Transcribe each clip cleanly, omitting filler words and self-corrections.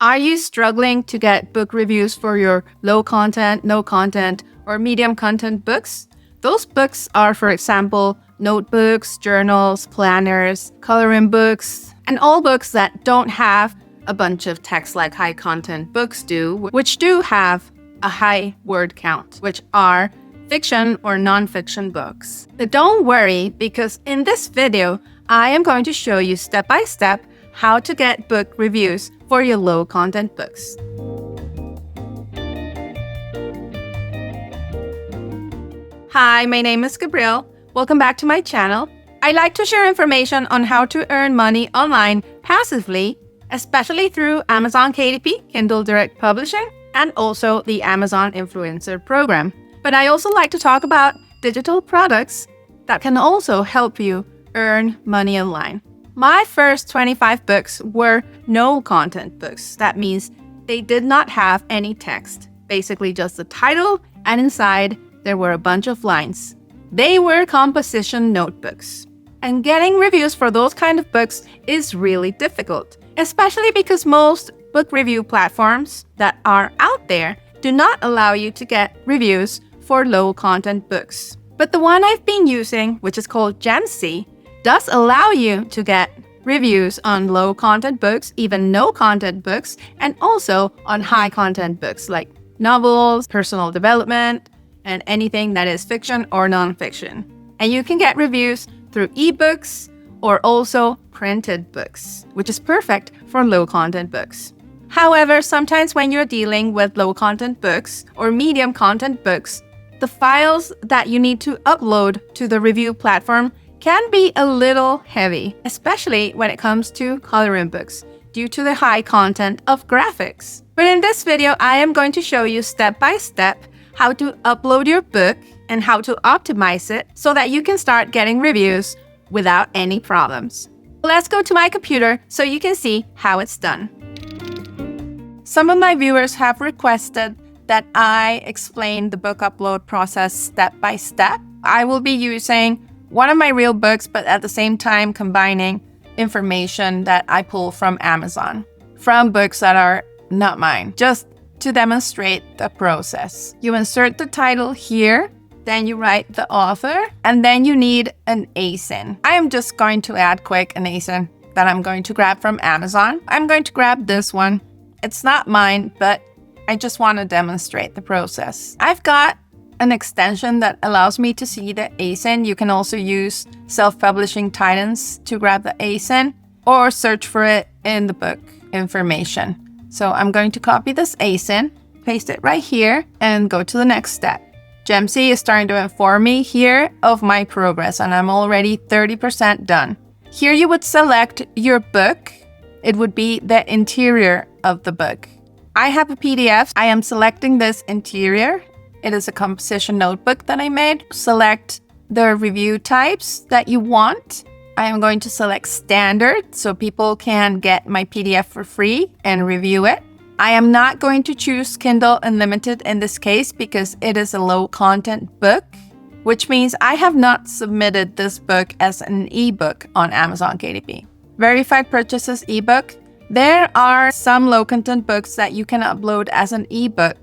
Are you struggling to get book reviews for your low content, no content, or medium content books? Those books are, for example, notebooks, journals, planners, coloring books, and all books that don't have a bunch of text like high content books do, which do have a high word count, which are fiction or non-fiction books. But don't worry, because in this video, I am going to show you step by step how to get book reviews for your low content books. Hi, my name is Gabrielle. Welcome back to my channel. I like to share information on how to earn money online passively, especially through Amazon KDP, Kindle Direct Publishing, and also the Amazon Influencer Program. But I also like to talk about digital products that can also help you earn money online. My first 25 books were no content books. That means they did not have any text, basically just the title, and inside there were a bunch of lines. They were composition notebooks. And getting reviews for those kind of books is really difficult, especially because most book review platforms that are out there do not allow you to get reviews for low content books. But the one I've been using, which is called Gemsy, does allow you to get reviews on low content books, even no content books, and also on high content books like novels, personal development, and anything that is fiction or non-fiction. And you can get reviews through ebooks or also printed books, which is perfect for low content books. However, sometimes when you're dealing with low content books or medium content books, the files that you need to upload to the review platform can be a little heavy, especially when it comes to coloring books, due to the high content of graphics. But in this video, I am going to show you step by step how to upload your book and how to optimize it so that you can start getting reviews without any problems. Let's go to my computer so you can see how it's done. Some of my viewers have requested that I explain the book upload process step by step. I will be using one of my real books, but at the same time combining information that I pull from Amazon, from books that are not mine, just to demonstrate the process. You insert the title here, then you write the author, and then you need an ASIN. I am just going to add quick an ASIN that I'm going to grab from Amazon. I'm going to grab this one. It's not mine, but I just want to demonstrate the process. I've got an extension that allows me to see the ASIN. You can also use self-publishing titans to grab the ASIN or search for it in the book information. So I'm going to copy this ASIN, paste it right here, and go to the next step. Gemsy is starting to inform me here of my progress, and I'm already 30% done. Here you would select your book. It would be the interior of the book. I have a PDF. I am selecting this interior. It is a composition notebook that I made. Select the review types that you want. I am going to select standard so people can get my PDF for free and review it. I am not going to choose Kindle Unlimited in this case because it is a low content book, which means I have not submitted this book as an ebook on Amazon KDP. Verified purchases ebook. There are some low content books that you can upload as an ebook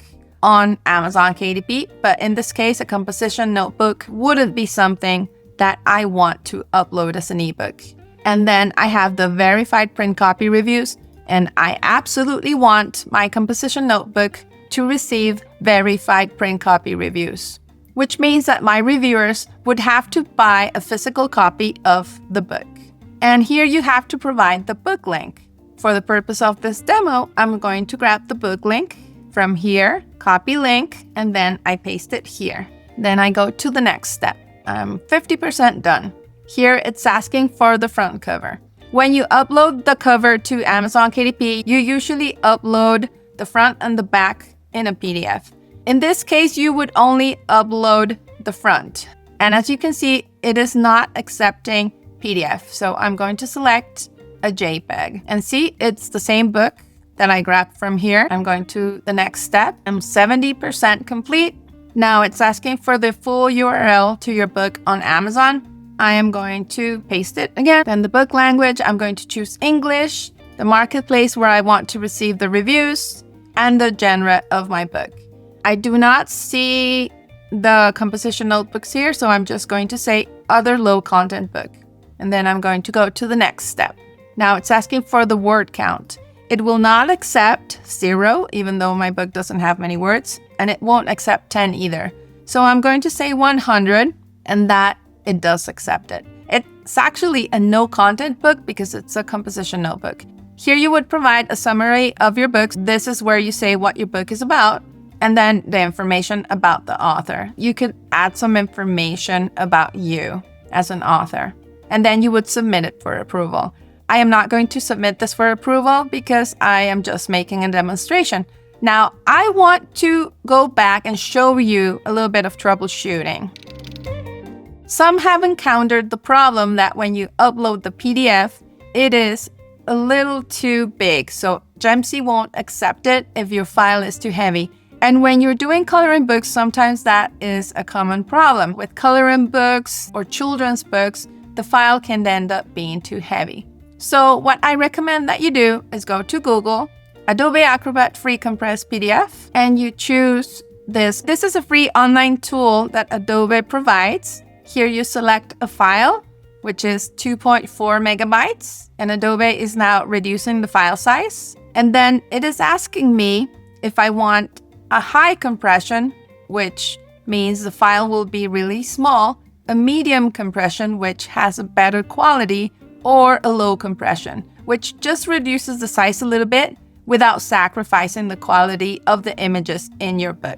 on Amazon KDP, but in this case, a composition notebook wouldn't be something that I want to upload as an ebook. And then I have the verified print copy reviews, and I absolutely want my composition notebook to receive verified print copy reviews, which means that my reviewers would have to buy a physical copy of the book. And here you have to provide the book link. For the purpose of this demo, I'm going to grab the book link from here, copy link, and then I paste it here. Then I go to the next step. I'm 50% done. Here it's asking for the front cover. When you upload the cover to Amazon KDP, you usually upload the front and the back in a PDF. In this case, you would only upload the front. And as you can see, it is not accepting PDF. So I'm going to select a JPEG. And see, it's the same book that I grabbed from here. I'm going to the next step. I'm 70% complete. Now it's asking for the full URL to your book on Amazon. I am going to paste it again. Then the book language, I'm going to choose English. the marketplace where I want to receive the reviews, and the genre of my book. I do not see the composition notebooks here, so I'm just going to say other low content book. And then I'm going to go to the next step. Now it's asking for the word count. It will not accept 0, even though my book doesn't have many words, and it won't accept 10 either. So I'm going to say 100, and that it does accept it. It's actually a no content book because it's a composition notebook. Here you would provide a summary of your books. This is where you say what your book is about, and then the information about the author. You could add some information about you as an author, and then you would submit it for approval. I am not going to submit this for approval because I am just making a demonstration. Now, I want to go back and show you a little bit of troubleshooting. Some have encountered the problem that when you upload the PDF, it is a little too big, so Gemsy won't accept it if your file is too heavy. And when you're doing coloring books, sometimes that is a common problem. With coloring books or children's books, the file can end up being too heavy. So what I recommend that you do is go to Google, Adobe Acrobat Free Compressed PDF, and you choose this. This is a free online tool that Adobe provides. Here you select a file, which is 2.4 megabytes, and Adobe is now reducing the file size. And then it is asking me if I want a high compression, which means the file will be really small, a medium compression, which has a better quality, or a low compression, which just reduces the size a little bit without sacrificing the quality of the images in your book.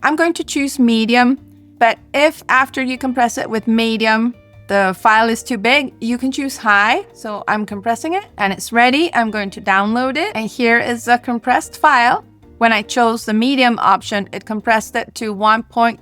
I'm going to choose medium, but if after you compress it with medium, the file is too big, you can choose high. So I'm compressing it and it's ready. I'm going to download it. And here is the compressed file. When I chose the medium option, it compressed it to 1.3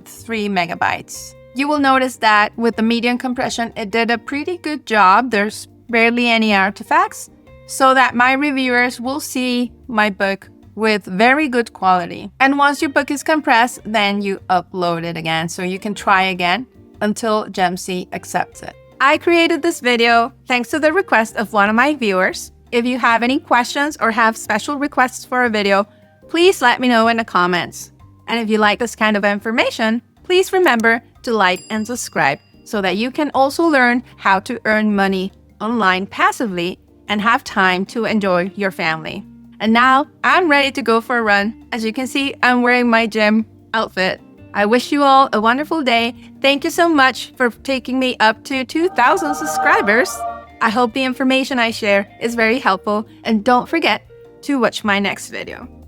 megabytes. You will notice that with the medium compression, it did a pretty good job. There's barely any artifacts, so that my reviewers will see my book with very good quality. And once your book is compressed, then you upload it again, so you can try again until Gemsy accepts it. I created this video thanks to the request of one of my viewers. If you have any questions or have special requests for a video, please let me know in the comments. And if you like this kind of information, please remember to like and subscribe so that you can also learn how to earn money online passively and have time to enjoy your family. And now I'm ready to go for a run. As you can see, I'm wearing my gym outfit. I wish you all a wonderful day. Thank you so much for taking me up to 2,000 subscribers. I hope the information I share is very helpful, and don't forget to watch my next video.